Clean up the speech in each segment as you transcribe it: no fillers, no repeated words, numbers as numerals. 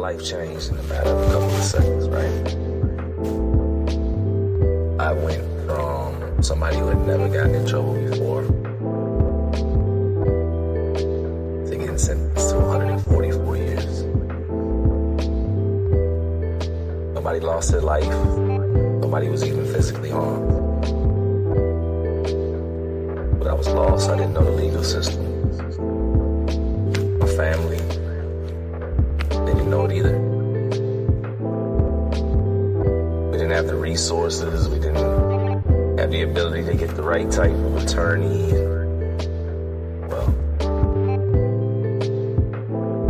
life changed in a matter of a couple of seconds, right? I went from somebody who had never gotten in trouble before to getting sentenced to 144 years. Nobody lost their life. Nobody was even physically harmed. But I was lost. I didn't know the legal system. My family, they didn't know it either. We didn't have the resources. We didn't have the ability to get the right type of attorney. Well,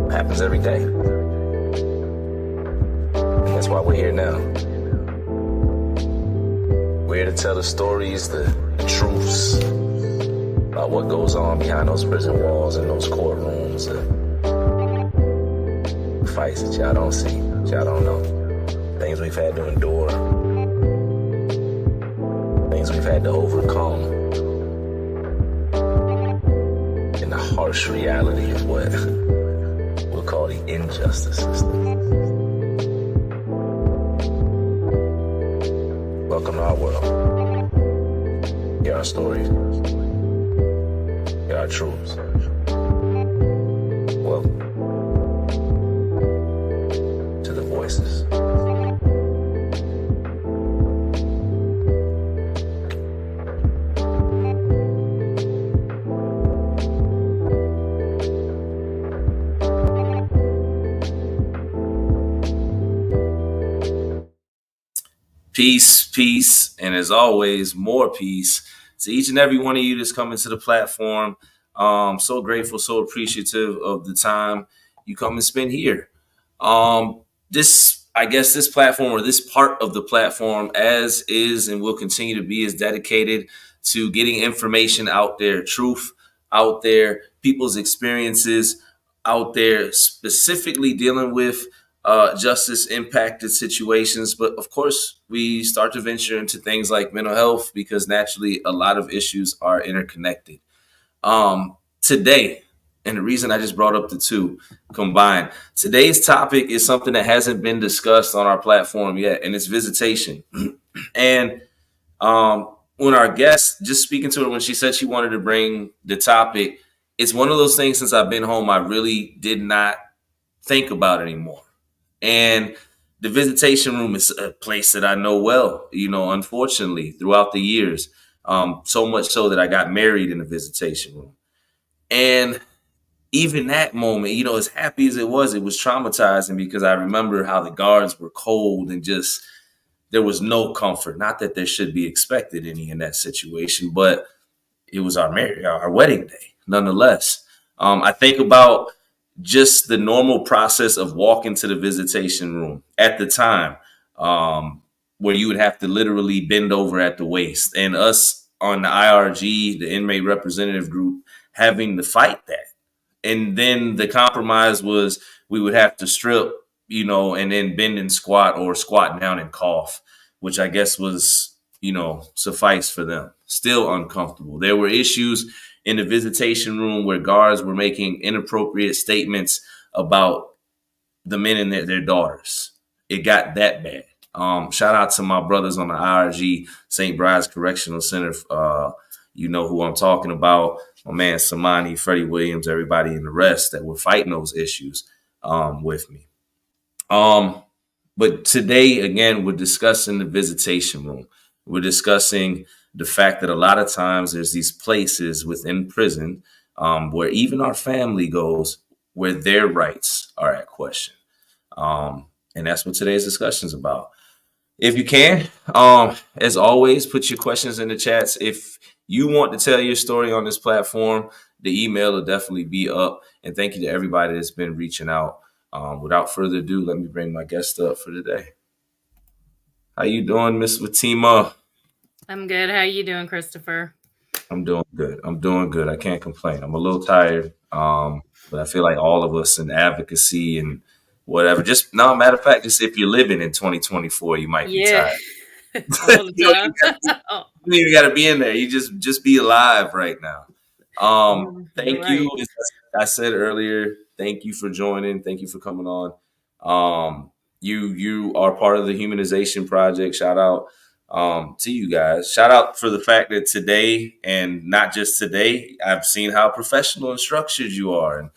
it happens every day. And that's why we're here now. We're here to tell the stories, the truths about what goes on behind those prison walls and those courtrooms, the fights that y'all don't see, y'all don't know, things we've had to endure, things we've had to overcome, and the harsh reality of what we'll call the injustice system. Welcome to our world. Hear our stories. Hear our truths. Welcome to the voices. Peace, peace, and as always, more peace to each and every one of you that's coming to the platform. So grateful, so appreciative of the time you come and spend here. This platform, or this part of the platform, as is and will continue to be, is dedicated to getting information out there, truth out there, people's experiences out there, specifically dealing with justice impacted situations. But of course, we start to venture into things like mental health, because naturally a lot of issues are interconnected. Today, and the reason I just brought up the two combined, today's topic is something that hasn't been discussed on our platform yet, and it's visitation. And when our guest, just speaking to her, when she said she wanted to bring the topic, it's one of those things, since I've been home, I really did not think about anymore. And the visitation room is a place that I know well, unfortunately, throughout the years. So much so that I got married in the visitation room. And even that moment, as happy as it was traumatizing, because I remember how the guards were cold and just, there was no comfort. Not that there should be expected any in that situation, but it was our wedding day, nonetheless. I think about just the normal process of walking to the visitation room at the time, where you would have to literally bend over at the waist, and us on the IRG, the inmate representative group, having to fight that. And then the compromise was we would have to strip, and then bend and squat, or squat down and cough, which I guess was, suffice for them. Still uncomfortable. There were issues in the visitation room where guards were making inappropriate statements about the men and their daughters. It got that bad. Shout out to my brothers on the IRG, St. Bride's Correctional Center. You know who I'm talking about. My man Samani, Freddie Williams, everybody and the rest that were fighting those issues with me. But today, again, we're discussing the visitation room. We're discussing the fact that a lot of times there's these places within prison where even our family goes, where their rights are at question. And that's what today's discussion is about. If you can, as always, put your questions in the chats. If you want to tell your story on this platform, the email will definitely be up. And thank you to everybody that's been reaching out. Without further ado, let me bring my guest up for today. How you doing, Miss Fatimah? I'm good. How you doing, Christopher? I'm doing good. I can't complain. I'm a little tired, but I feel like all of us in advocacy and whatever. Matter of fact, just if you're living in 2024, you might be tired. All the time. You even got to be in there. You just be alive right now. Thank you. As I said earlier, thank you for joining. Thank you for coming on. You are part of the Humanization Project. Shout out to you guys. Shout out for the fact that today, and not just today, I've seen how professional and structured you are,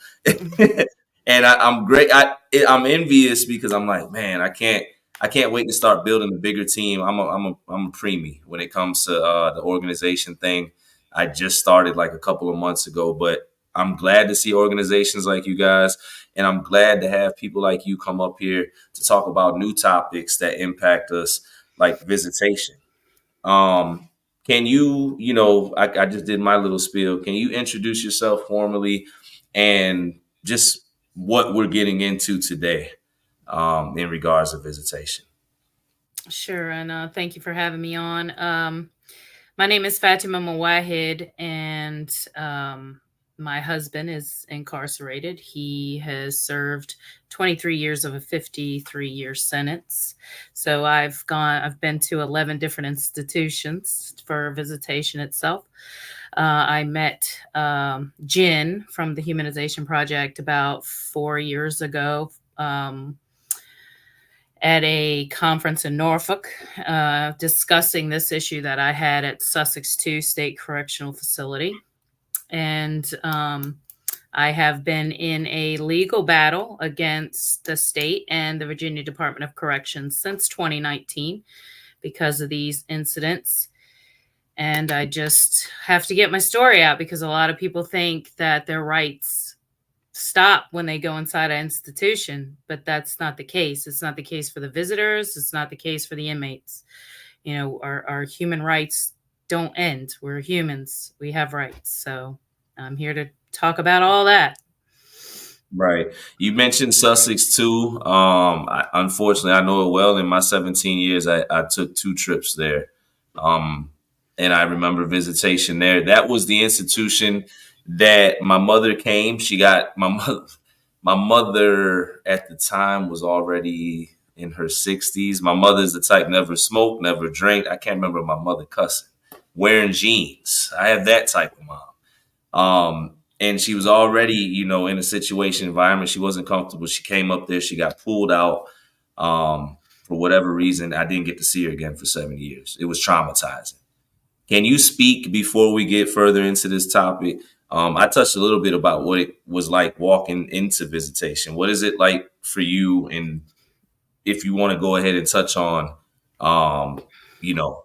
and I'm great. I'm envious because I'm like, man, I can't wait to start building a bigger team. I'm a preemie when it comes to the organization thing. I just started like a couple of months ago, but I'm glad to see organizations like you guys, and I'm glad to have people like you come up here to talk about new topics that impact us, like visitation. Um, can you, I just did my little spiel. Can you introduce yourself formally and just what we're getting into today in regards to visitation? Sure, and thank you for having me on. My name is Fatimah Muwahhid, and my husband is incarcerated. He has served 23 years of a 53-year sentence. So I've been to 11 different institutions for visitation itself. I met Jen from the Humanization Project about 4 years ago. At a conference in Norfolk, discussing this issue that I had at Sussex 2 State Correctional Facility. And I have been in a legal battle against the state and the Virginia Department of Corrections since 2019 because of these incidents. And I just have to get my story out because a lot of people think that their rights stop when they go inside an institution, but that's not the case. It's not the case for the visitors. It's not the case for the inmates. Our human rights don't end. We're humans. We have rights. So I'm here to talk about all that. Right. You mentioned Sussex too. Unfortunately, I know it well. In my 17 years, I took 2 trips there. Um, and I remember visitation there. That was the institution that my mother came. She got my mother at the time was already in her 60s. My mother's the type never smoked, never drank. I can't remember my mother cussing, wearing jeans. I have that type of mom. And she was already, in a situation environment. She wasn't comfortable. She came up there. She got pulled out. For whatever reason, I didn't get to see her again for 7 years. It was traumatizing. Can you speak before we get further into this topic? I touched a little bit about what it was like walking into visitation. What is it like for you? And if you want to go ahead and touch on, um, you know,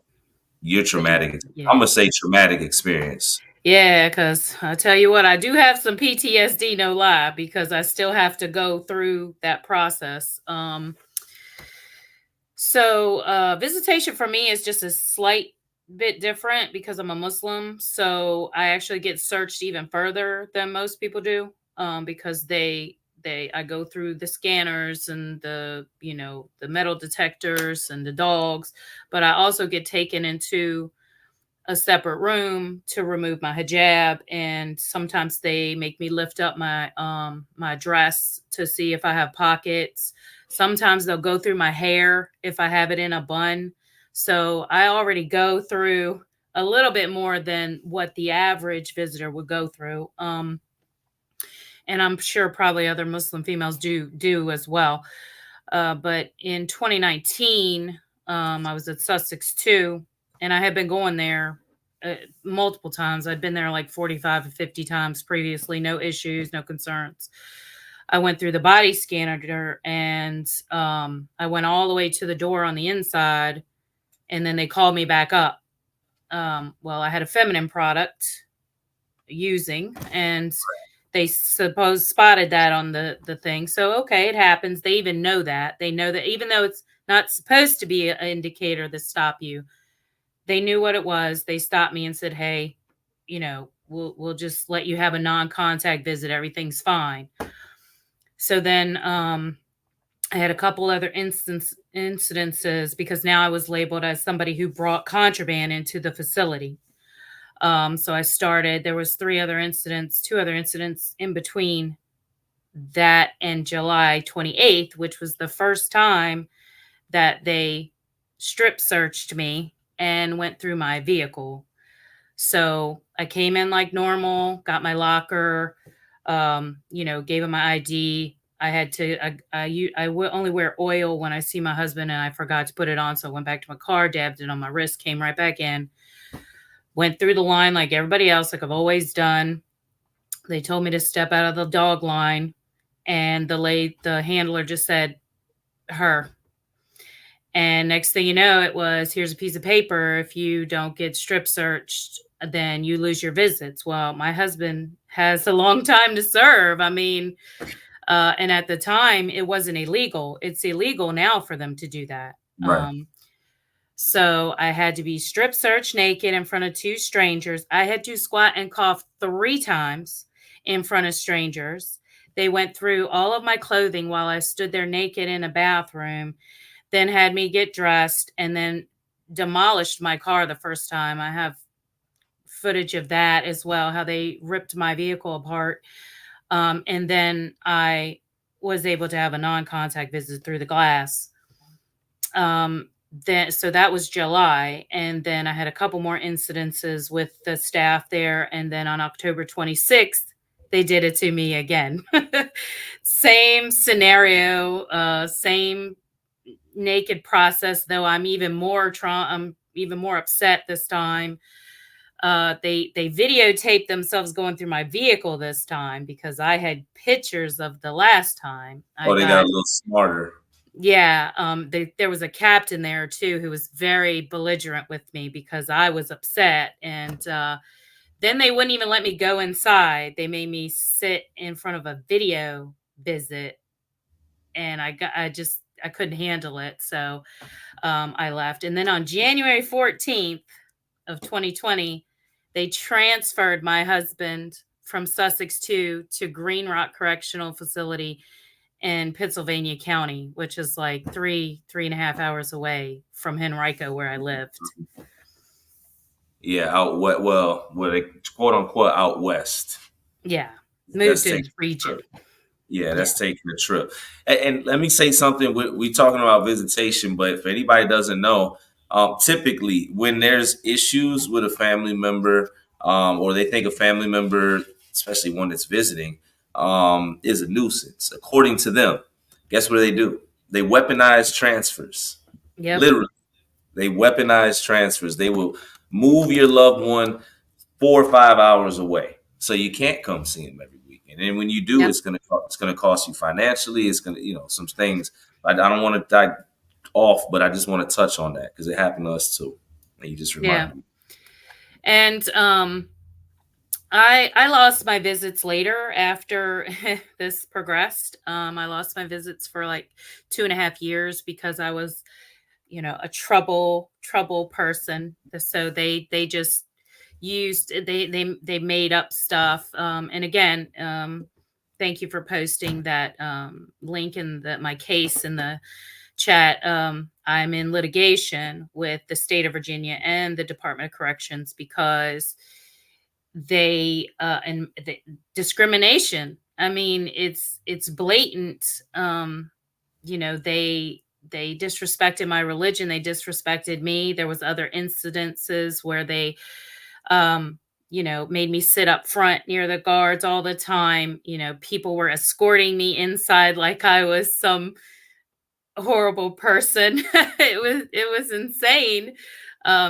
your traumatic, I'm Yeah. gonna say traumatic experience. Yeah, because I tell you what, I do have some PTSD, no lie, because I still have to go through that process. So visitation for me is just a slight bit different because I'm a Muslim. So I actually get searched even further than most people do, because I go through the scanners and the metal detectors and the dogs, but I also get taken into a separate room to remove my hijab, and sometimes they make me lift up my dress to see if I have pockets. Sometimes they'll go through my hair if I have it in a bun. So I already go through a little bit more than what the average visitor would go through. And I'm sure probably other Muslim females do as well. But in 2019, I was at Sussex 2, and I had been going there multiple times. I'd been there like 45 or 50 times previously, no issues, no concerns. I went through the body scanner, and I went all the way to the door on the inside, and then they called me back up. Well, I had a feminine product using, and they spotted that on the thing. So okay, it happens. They even know that. They know that even though it's not supposed to be an indicator to stop you, they knew what it was. They stopped me and said, "Hey, we'll just let you have a non-contact visit. Everything's fine." So then I had a couple other incidences because now I was labeled as somebody who brought contraband into the facility. So there was 2 other incidents in between that and July 28th, which was the first time that they strip searched me and went through my vehicle. So I came in like normal, got my locker, gave them my ID. I had to only wear oil when I see my husband, and I forgot to put it on, so I went back to my car, dabbed it on my wrist, came right back in, went through the line like everybody else, like I've always done. They told me to step out of the dog line, and the handler just said, "Her." And next thing you know, it was, "Here's a piece of paper. If you don't get strip searched, then you lose your visits." Well, my husband has a long time to serve. I mean, and at the time, it wasn't illegal. It's illegal now for them to do that. Right. So I had to be strip searched naked in front of two strangers. I had to squat and cough 3 times in front of strangers. They went through all of my clothing while I stood there naked in a bathroom, then had me get dressed, and then demolished my car the first time. I have footage of that as well, how they ripped my vehicle apart. And then I was able to have a non-contact visit through the glass. So that was July, and then I had a couple more incidences with the staff there, and then on October 26th, they did it to me again. Same scenario, same naked process, though I'm even more upset this time. They videotaped themselves going through my vehicle this time because I had pictures of the last time I Oh, they got got. a little smarter. Yeah, there was a captain there too who was very belligerent with me because I was upset, and then they wouldn't even let me go inside. They made me sit in front of a video visit, and I couldn't handle it, so I left. And then on January 14th of 2020, they transferred my husband from Sussex 2 to Green Rock Correctional Facility in Pennsylvania County, which is like 3.5 hours away from Henrico, where I lived. Yeah, out west. Well, what they quote unquote out west. Yeah, That's moved in taking region. Yeah, Yeah. that's taking a trip. And let me say something. We talking about visitation, but if anybody doesn't know, typically when there's issues with a family member, or they think a family member, especially one that's visiting, is a nuisance, according to them, guess what they do? They weaponize transfers. Yep. Literally, they weaponize transfers. They will move your loved one 4 or 5 hours away, so you can't come see them every weekend. And when you do, Yep. it's gonna cost you financially. It's gonna, some things. I don't want to die off, but I just want to touch on that because it happened to us too. And you just Yeah. reminded me. And I lost my visits later after this progressed. I lost my visits for like 2.5 years because I was, a trouble person. So they just they made up stuff. And again, thank you for posting that link in my case in the chat. I'm in litigation with the state of Virginia and the Department of Corrections because and the discrimination. I mean, it's blatant. They disrespected my religion. They disrespected me. There was other incidences where they made me sit up front near the guards all the time. People were escorting me inside like I was some horrible person. It was insane.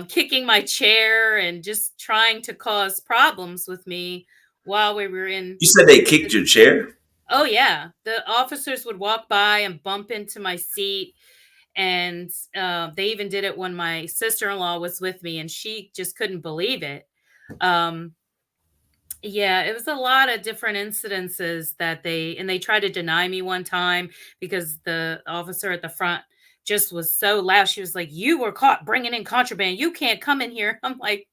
Kicking my chair and just trying to cause problems with me while we were in. You said they kicked your chair. Oh yeah, the officers would walk by and bump into my seat, and they even did it when my sister-in-law was with me, and she just couldn't believe it. Um, yeah, it was a lot of different incidences that they tried to deny me one time because the officer at the front just was so loud. She was like, "You were caught bringing in contraband. You can't come in here." I'm like,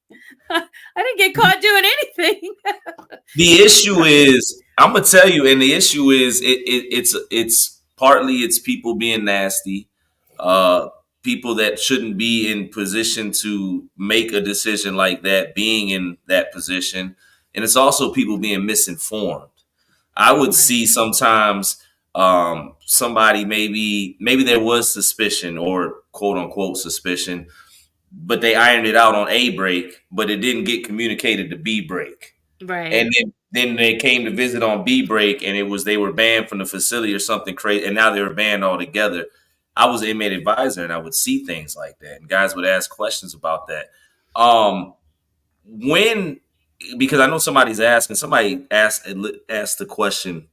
"I didn't get caught doing anything." The issue is, I'm gonna tell you, and the issue is, it's partly it's people being nasty, uh, people that shouldn't be in position to make a decision like that, being in that position, and it's also people being misinformed. I would Right. see sometimes, somebody, maybe there was suspicion or quote unquote suspicion, but they ironed it out on A break, but it didn't get communicated to B break. And Right. then they came to visit on B break, and they were banned from the facility or something crazy, and now they were banned altogether. I was an inmate advisor, and I would see things like that, and guys would ask questions about that. When Because I know somebody asked the question,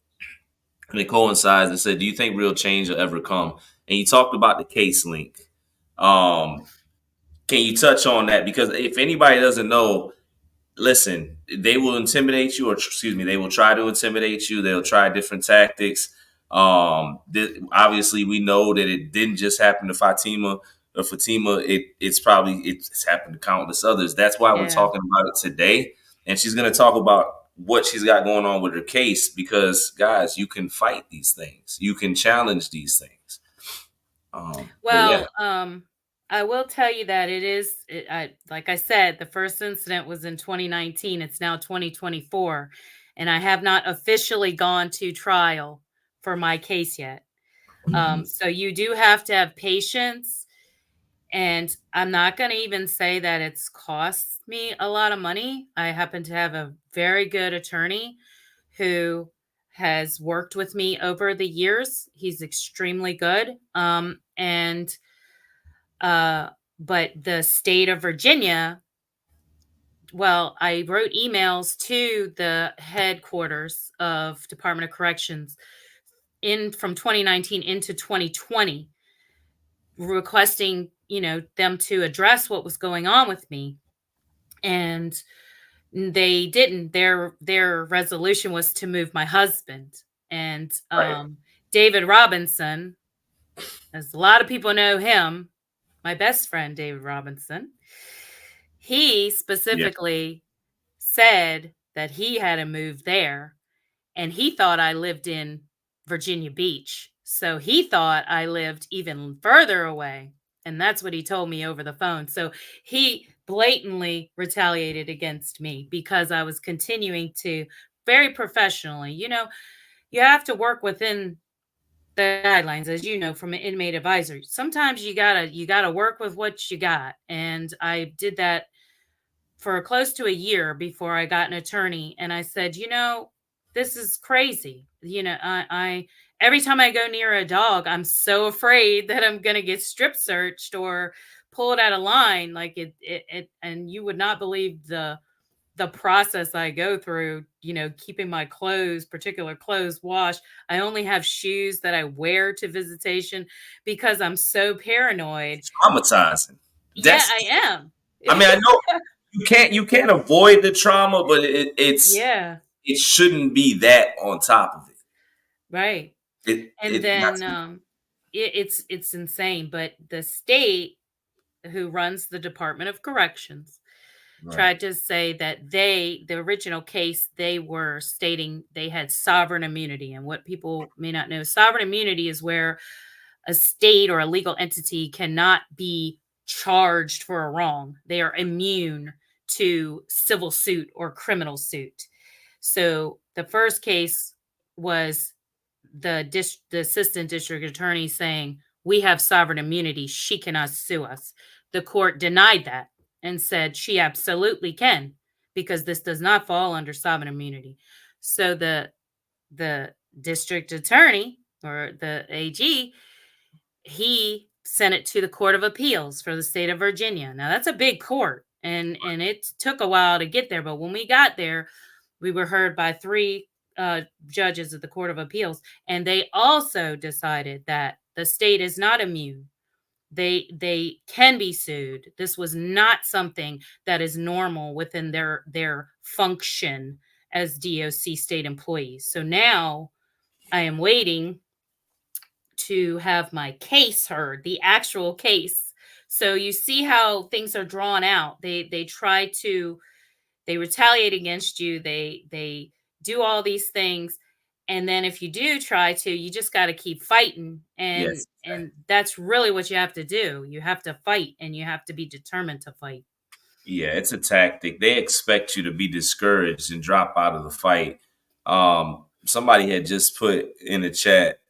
and it coincides and said, "Do you think real change will ever come?" And you talked about the case link. Um, can you touch on that? Because if anybody doesn't know, listen, they will intimidate you, or excuse me, they will try to intimidate you. They'll try different tactics. Obviously, we know that it didn't just happen to Fatima or Fatima. It's happened to countless others. That's why we're Yeah. talking about it today. And she's going to talk about what she's got going on with her case, because guys, you can fight these things. You can challenge these things. But yeah, Well, I will tell you that like I said, the first incident was in 2019. It's now 2024, and I have not officially gone to trial for my case yet. So you do have to have patience, and I'm not going to even say that it's cost me a lot of money. I happen to have a very good attorney who has worked with me over the years. He's extremely good. And but the state of Virginia, well, I wrote emails to the headquarters of Department of Corrections in from 2019 into 2020, requesting, them to address what was going on with me. And they didn't. Their resolution was to move my husband. And right. David Robinson, as a lot of people know him, my best friend David Robinson, he Yeah, specifically said that he had to move there, and he thought I lived in Virginia Beach. So he thought I lived even further away. And that's what he told me over the phone. So he blatantly retaliated against me because I was continuing to very professionally, you have to work within the guidelines, as you know, from an inmate advisor. Sometimes you gotta work with what you got. And I did that for close to a year before I got an attorney. And I said, this is crazy. I every time I go near a dog, I'm so afraid that I'm gonna get strip searched or pulled out of line. Like and you would not believe the process I go through, keeping my particular clothes washed. I only have shoes that I wear to visitation because I'm so paranoid. traumatizing. Yeah, That's. I am. I mean, I know you can't avoid the trauma, but Yeah, it shouldn't be that on top of right. it. And Not then to, it's insane. But the state, who runs the Department of Corrections, right. tried to say that the original case, they were stating they had sovereign immunity. And what people may not know, sovereign immunity is where a state or a legal entity cannot be charged for a wrong. They are immune to civil suit or criminal suit. So the first case was the assistant district attorney saying, we have sovereign immunity, she cannot sue us. The court denied that and said she absolutely can, because this does not fall under sovereign immunity. So the district attorney, or the AG, he sent it to the Court of Appeals for the state of Virginia. Now that's a big court, and it took a while to get there, but when we got there, we were heard by three judges at the Court of Appeals, and they also decided that the state is not immune. They can be sued. This was not something that is normal within their function as DOC state employees. So now I am waiting to have my case heard, the actual case. So you see how things are drawn out. They retaliate against you. They do all these things, and then if you do try to, you just got to keep fighting. and Yes. and that's really what you have to do. You have to fight, and you have to be determined to fight. Yeah, it's a tactic. They expect you to be discouraged and drop out of the fight. Somebody had just put in the chat.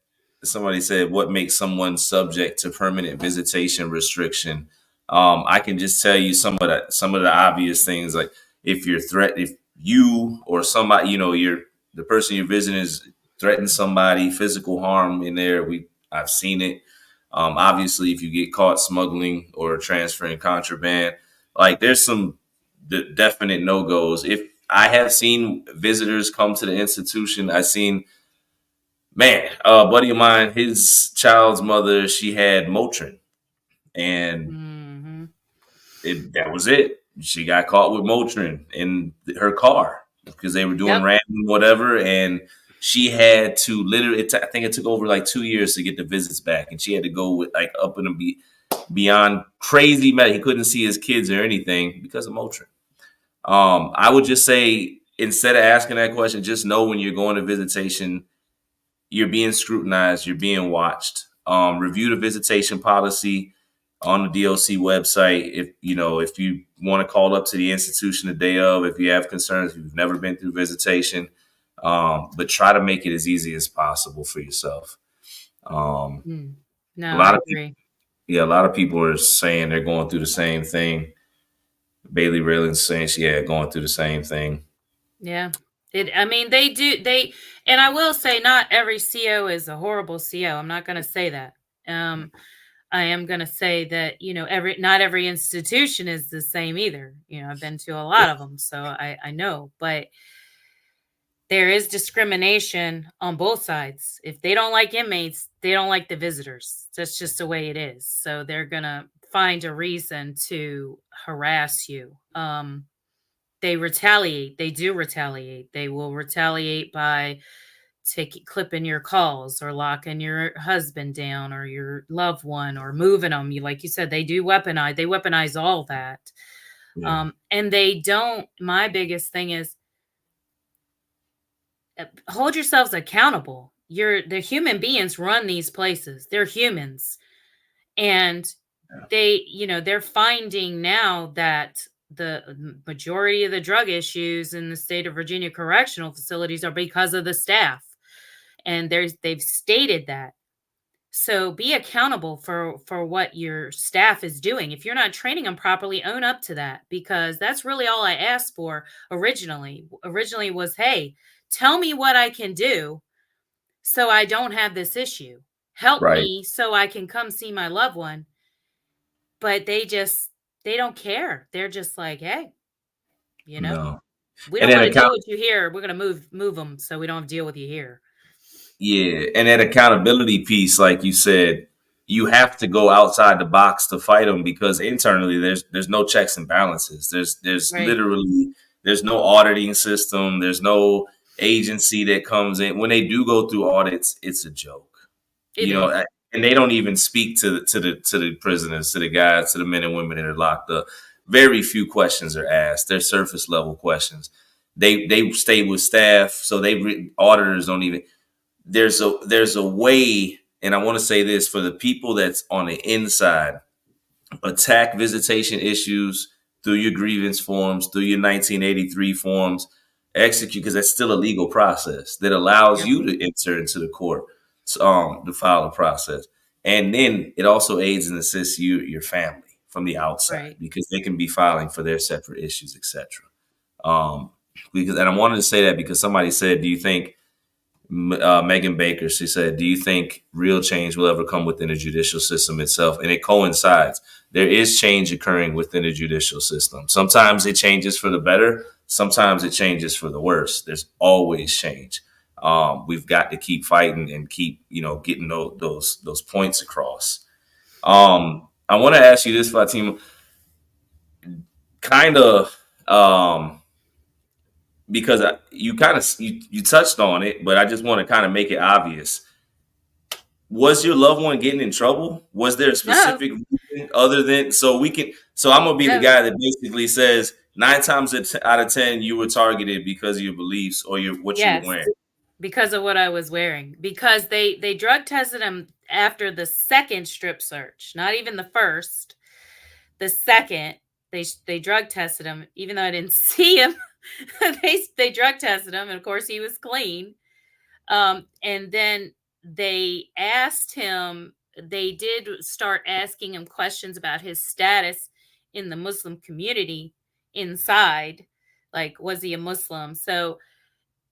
Somebody said, "What makes someone subject to permanent visitation restriction?" I can just tell you some of the obvious things, like if you or somebody, you're the person you're visiting is threatening somebody, physical harm in there. I've seen it. Obviously, if you get caught smuggling or transferring contraband, like there's some definite no goes. If I have seen visitors come to the institution, I've seen, man, a buddy of mine, his child's mother, she had Motrin, and Mm-hmm. that was it. She got caught with Motrin in her car because they were doing Yep. random whatever, and she had to literally. I think it took over like 2 years to get the visits back, and she had to go with like up and beyond crazy. He couldn't see his kids or anything because of Motrin. I would just say instead of asking that question, just know when you're going to visitation, you're being scrutinized, you're being watched. Review the visitation policy on the DOC website. If you want to call up to the institution the day of, if you have concerns, if you've never been through visitation, but try to make it as easy as possible for yourself. No, A I lot of people, agree. yeah, a lot of people are saying they're going through the same thing. Bailey Raylan's saying she had going through the same thing. Yeah. I mean, they do, and I will say not every CO is a horrible CO. I'm not going to say that. I am going to say that, not every institution is the same either. I've been to a lot of them, so I know, but there is discrimination on both sides. If they don't like inmates, they don't like the visitors. That's just the way it is. So they're going to find a reason to harass you. They retaliate. They do retaliate. They will retaliate by clipping your calls or locking your husband down or your loved one or moving them. Like you said, they do weaponize. They weaponize all that. Yeah. And they don't. My biggest thing is hold yourselves accountable. The human beings run these places. They're humans. And they're finding now that the majority of the drug issues in the state of Virginia correctional facilities are because of the staff. And they've stated that. So be accountable for what your staff is doing. If you're not training them properly, own up to that, because that's really all I asked for originally. Originally was, hey, tell me what I can do so I don't have this issue. Help Right. me so I can come see my loved one. But they don't care. They're just like, hey, No. we And don't then want to deal with you here. We're going to move them so we don't have to deal with you here. Yeah, and that accountability piece, like you said, you have to go outside the box to fight them because internally there's no checks and balances. There's Right. literally there's no auditing system. There's no agency that comes in when they do go through audits. It's a joke, It is. and they don't even speak to the prisoners, to the guys, to the men and women that are locked up. Very few questions are asked. They're surface level questions. They stay with staff, so auditors don't even. There's a way, and I want to say this for the people that's on the inside, attack visitation issues through your grievance forms, through your 1983 forms, execute, because that's still a legal process that allows Yep. you to enter into the court to file a process. And then it also aids and assists your family from the outside Right. because they can be filing for their separate issues, etc. And I wanted to say that because somebody said, do you think Megan Baker, she said, do you think real change will ever come within the judicial system itself? And it coincides. There is change occurring within the judicial system. Sometimes it changes for the better. Sometimes it changes for the worse. There's always change. We've got to keep fighting and keep, getting those points across. I want to ask you this, Fatima, kind of, because you kind of you touched on it, but I just want to kind of make it obvious. Was your loved one getting in trouble? Was there a No, specific reason other than so we can? So I'm gonna be the no. guy that basically says 9 times out of 10 you were targeted because of your beliefs or what you were Yes, wearing. because of what I was wearing. Because they drug tested him after the second strip search, not even the first. The second, they drug tested him, even though I didn't see him. they drug tested him, and of course he was clean. And then they asked him. They did start asking him questions about his status in the Muslim community inside. like, was he a Muslim? So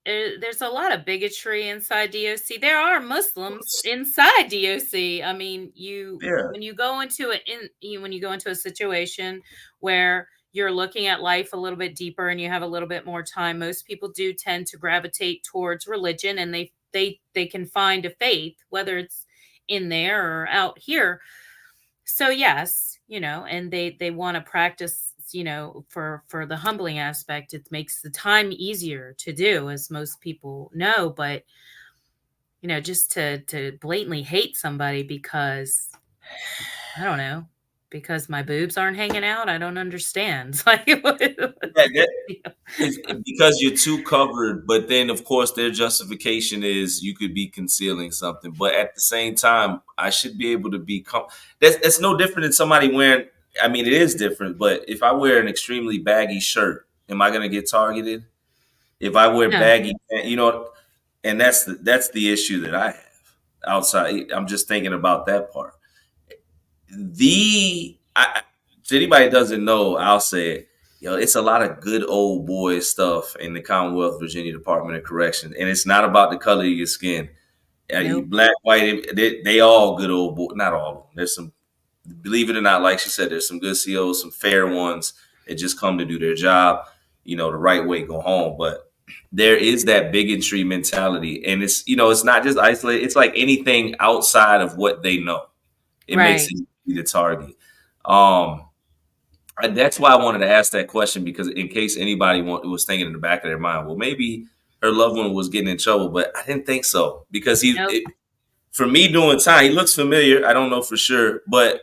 there's a lot of bigotry inside DOC. There are Muslims inside DOC. I mean, you Yeah. when you go into when you go into a situation where you're looking at life a little bit deeper and you have a little bit more time, most people do tend to gravitate towards religion, and they can find a faith, whether it's in there or out here. So yes, and they want to practice, for the humbling aspect. It makes the time easier to do, as most people know. But just to blatantly hate somebody because, I don't know, because my boobs aren't hanging out, I don't understand. It's like, Yeah, it's because you're too covered, but then of course their justification is you could be concealing something. But at the same time, I should be able to be that's no different than somebody wearing, I mean it is different, but if I wear an extremely baggy shirt, am I gonna get targeted? If I wear no. baggy, and that's the issue that I have outside. I'm just thinking about that part. To anybody that doesn't know, I'll say it. It's a lot of good old boy stuff in the Commonwealth Virginia Department of Correction, and it's not about the color of your skin. You Nope. black, white, they all good old boy. Not all of them. There's some, believe it or not, like she said, there's some good COs, some fair ones that just come to do their job, the right way, go home. But there is that bigotry mentality, and it's not just isolated. It's like anything outside of what they know. It makes Right. it easy to target. Um, that's why I wanted to ask that question, because in case anybody was thinking in the back of their mind, well, maybe her loved one was getting in trouble, but I didn't think so, because Nope. for me doing time, he looks familiar. I don't know for sure, but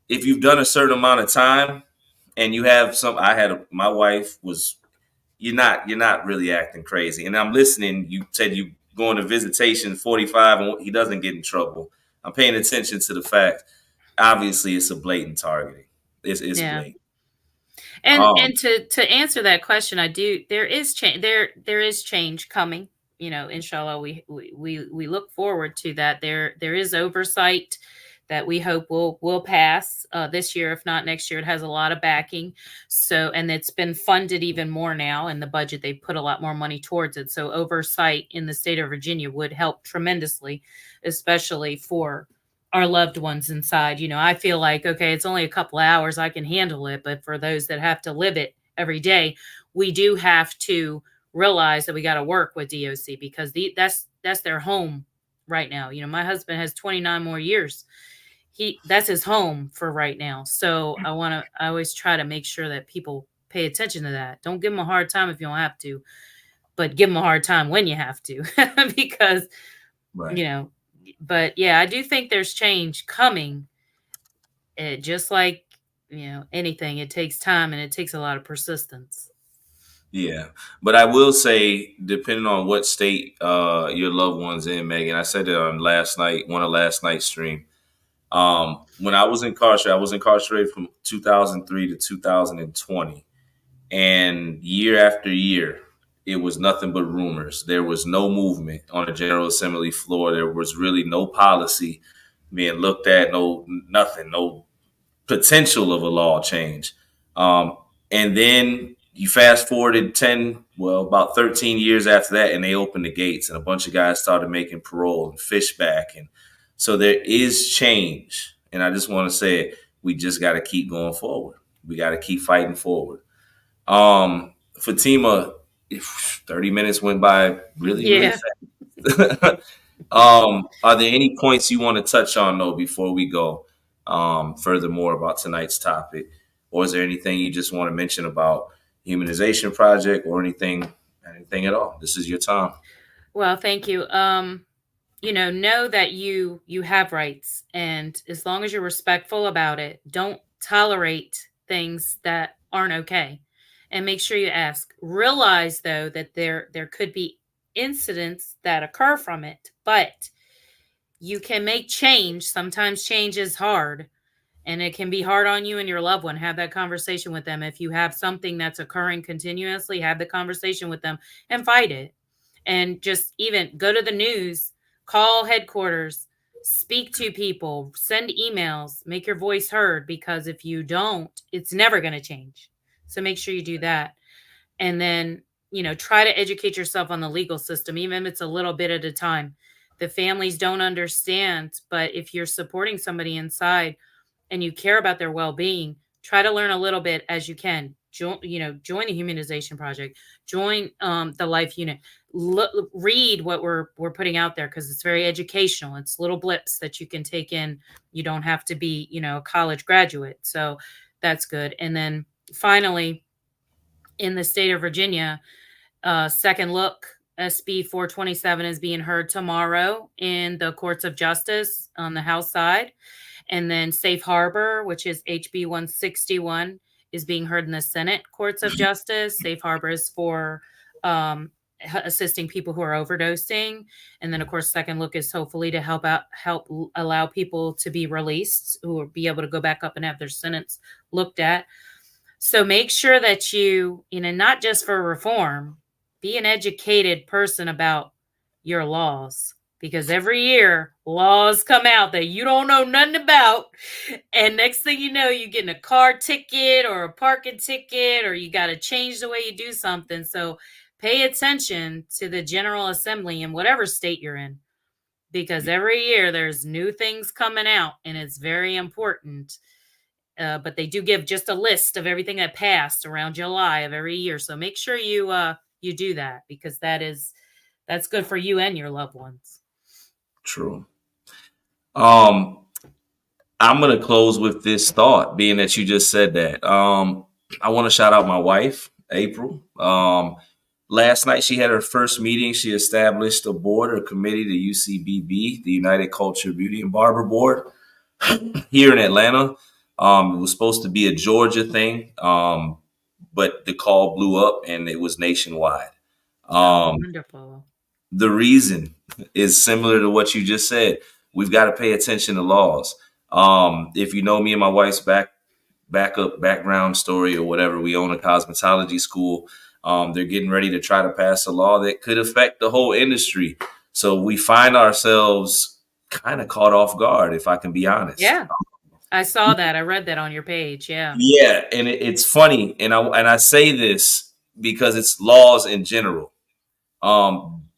if you've done a certain amount of time and you have my wife was, you're not really acting crazy, and I'm listening. You said you going to visitation 45 and he doesn't get in trouble. I'm paying attention to the fact. Obviously, it's a blatant targeting. It's Yeah. blatant. And to answer that question, I do. There is change. There is change coming. Inshallah, we look forward to that. There is oversight that we hope will pass this year, if not next year. It has a lot of backing, and it's been funded even more now in the budget. They put a lot more money towards it. So oversight in the state of Virginia would help tremendously, especially for our loved ones inside. I feel like, okay, it's only a couple of hours, I can handle it. But for those that have to live it every day, we do have to realize that we got to work with DOC, because that's their home right now. My husband has 29 more years. That's his home for right now. So I always try to make sure that people pay attention to that. Don't give them a hard time if you don't have to, but give them a hard time when you have to, because Right. you know, but yeah, I do think there's change coming. Just like, anything, it takes time and it takes a lot of persistence. Yeah, but I will say, depending on what state your loved one's in, Megan. I said it on last night's stream. When I was incarcerated from 2003 to 2020. And year after year, it was nothing but rumors. There was no movement on the General Assembly floor. There was really no policy being looked at, no nothing, no potential of a law change. Um, and then you fast forwarded about 13 years after that, and they opened the gates, and a bunch of guys started making parole and fish back. And so there is change. And I just want to say, we just got to keep going forward. We got to keep fighting forward. Fatima, 30 minutes went by really, really Yeah. fast. Are there any points you want to touch on though before we go furthermore about tonight's topic? Or is there anything you just want to mention about Humanization Project or anything at all? This is your time. Well, thank you. Know that you have rights, and as long as you're respectful about it, don't tolerate things that aren't okay, and make sure you ask. Realize though that there could be incidents that occur from it, but you can make change. Sometimes change is hard, and it can be hard on you and your loved one. Have that conversation with them. If you have something that's occurring continuously, have the conversation with them and fight it. And just even go to the news, call headquarters, speak to people, send emails, make your voice heard, because if you don't, it's never going to change. So make sure you do that. and then, try to educate yourself on the legal system, even if it's a little bit at a time. The families don't understand, but if you're supporting somebody inside and you care about their well-being, try to learn a little bit as you can. Join the Humanization Project, join the Life Unit. Read what we're putting out there, because it's very educational. It's little blips that you can take in. You don't have to be, a college graduate. So that's good. And then finally, in the state of Virginia, Second Look SB 427 is being heard tomorrow in the courts of justice on the House side. And then Safe Harbor, which is HB 161, is being heard in the Senate courts of justice. Safe Harbor is for assisting people who are overdosing. And then, of course, Second Look is hopefully to help allow people to be released, who will be able to go back up and have their sentence looked at. So make sure that you, not just for reform, be an educated person about your laws, because every year laws come out that you don't know nothing about. And next thing you know, you get in a car ticket or a parking ticket, or you got to change the way you do something. So pay attention to the General Assembly in whatever state you're in, because every year there's new things coming out, and it's very important. But they do give just a list of everything that passed around July of every year. So make sure you do that, because that's good for you and your loved ones. True. I'm going to close with this thought, being that you just said that. I want to shout out my wife, April. Last night, she had her first meeting. She established a board or committee, the UCBB, the United Culture, Beauty, and Barber Board, here in Atlanta. It was supposed to be a Georgia thing, but the call blew up and it was nationwide. Wonderful. The reason is similar to what you just said. We've got to pay attention to laws. If you know me and my wife's background story or whatever, we own a cosmetology school. They're getting ready to try to pass a law that could affect the whole industry. So we find ourselves kind of caught off guard, if I can be honest. Yeah. I saw that. I read that on your page. Yeah. Yeah. And it's funny. And I say this because it's laws in general.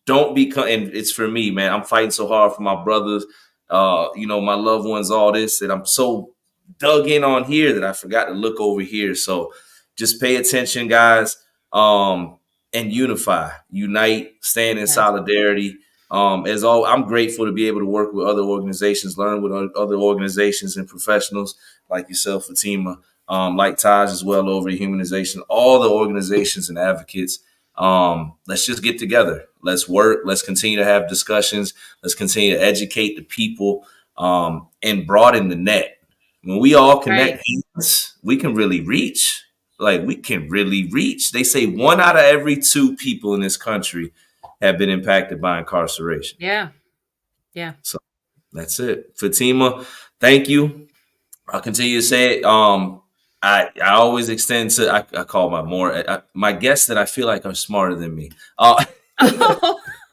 Don't become, and it's for me, man. I'm fighting so hard for my brothers, my loved ones, all this, that I'm so dug in on here that I forgot to look over here. So just pay attention, guys, and unite, stand in solidarity. I'm grateful to be able to work with other organizations, learn with other organizations and professionals like yourself, Fatimah, like Taj as well over at Humanization, all the organizations and advocates. Let's just get together. Let's work. Let's continue to have discussions. Let's continue to educate the people, and broaden the net. When we all connect hands, we can really reach. They say 1 out of every 2 people in this country have been impacted by incarceration. Yeah. Yeah. So that's it. Fatimah, thank you. I'll continue to say it. I always extend to, I call my guests that I feel like are smarter than me.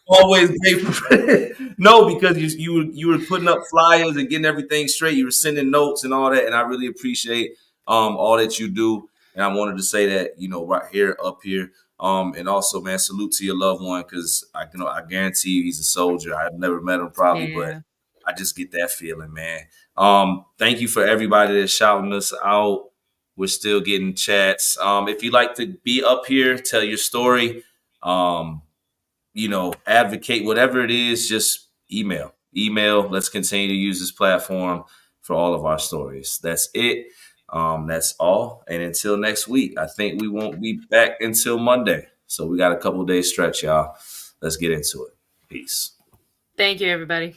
Always grateful. No, because you were putting up flyers and getting everything straight. You were sending notes and all that, and I really appreciate all that you do. And I wanted to say that, right here, up here. And also, man, salute to your loved one, because I guarantee you he's a soldier. I've never met him probably, but I just get that feeling, man. Thank you for everybody that's shouting us out. We're still getting chats. If you'd like to be up here, tell your story, advocate, whatever it is, just email. Let's continue to use this platform for all of our stories. That's it. That's all. And until next week, I think we won't be back until Monday. So we got a couple days stretch, y'all. Let's get into it. Peace. Thank you, everybody.